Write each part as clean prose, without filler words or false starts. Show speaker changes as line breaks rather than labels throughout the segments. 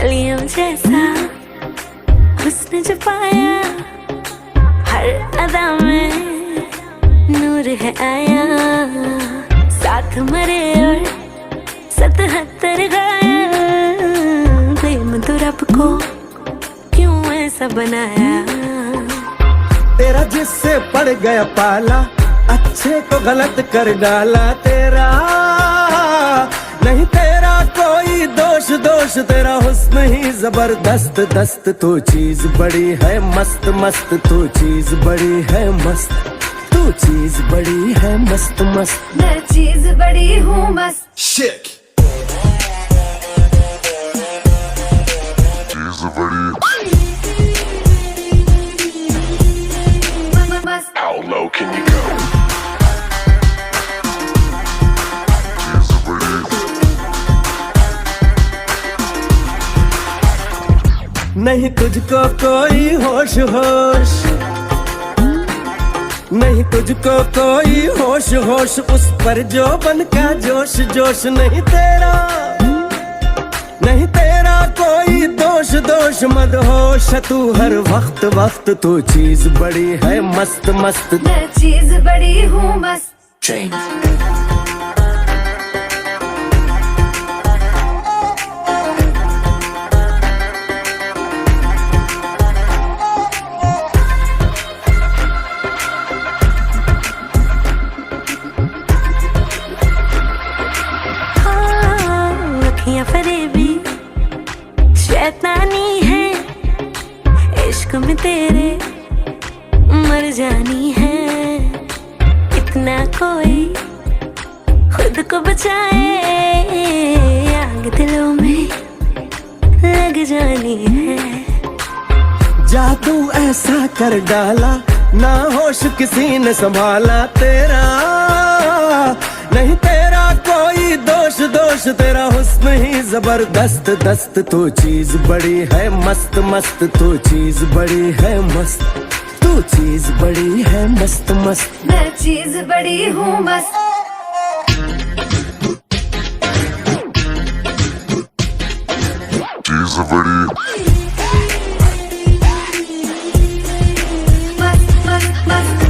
कलियों जैसा हुस्न जो पाया, हर अदा में नूर है आया। साथ मरे और 77 घायल, प्रेम तो रब को क्यों ऐसा बनाया।
तेरा जिससे पड़ गया पाला, अच्छे को गलत कर डाला। तेरा नहीं तेरा कोई दोष, दोष तेरा हुस्न ही जबरदस्त दस्त। तू चीज बड़ी है मस्त मस्त, तू चीज बड़ी है मस्त, तू चीज बड़ी है मस्त मस्त।
मैं चीज बड़ी हूँ मस्त।
Shit.
चीज बड़ी। How low can you go? चीज बड़ी।
नहीं तुझको कोई होश होश, नहीं तुझको कोई होश होश, उस पर जो बन का जोश जोश। नहीं तेरा, नहीं तेरा कोई दोष दोष, मदहोश तू हर वक्त वक्त। तू चीज बड़ी है मस्त मस्त,
मैं चीज बड़ी हूँ मस्त। फरेबी शैतानी है, इश्क में तेरे मर जानी है। इतना कोई खुद को बचाए, आग दिलों में लग जानी है।
जादू ऐसा कर डाला, ना होश किसी ने संभाला। तेरा नहीं तेरा कोई दोष दोष, तेरा हुस्न ही जबरदस्त दस्त। तू चीज बड़ी है मस्त मस्त, तू चीज बड़ी है मस्त, तू चीज बड़ी है मस्त मस्त।
मैं चीज बड़ी हूँ मस्त।
चीज बड़ी।
मस्त मस्त मस्त।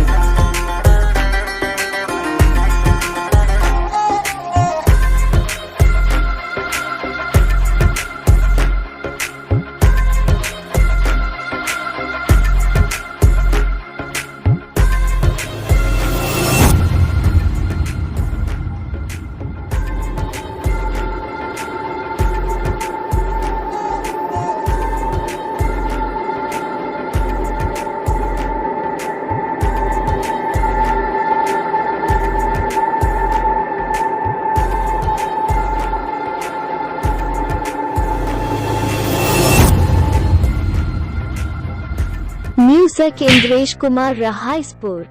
म्यूजिक इंद्रेश कुमार रहाइसपुर।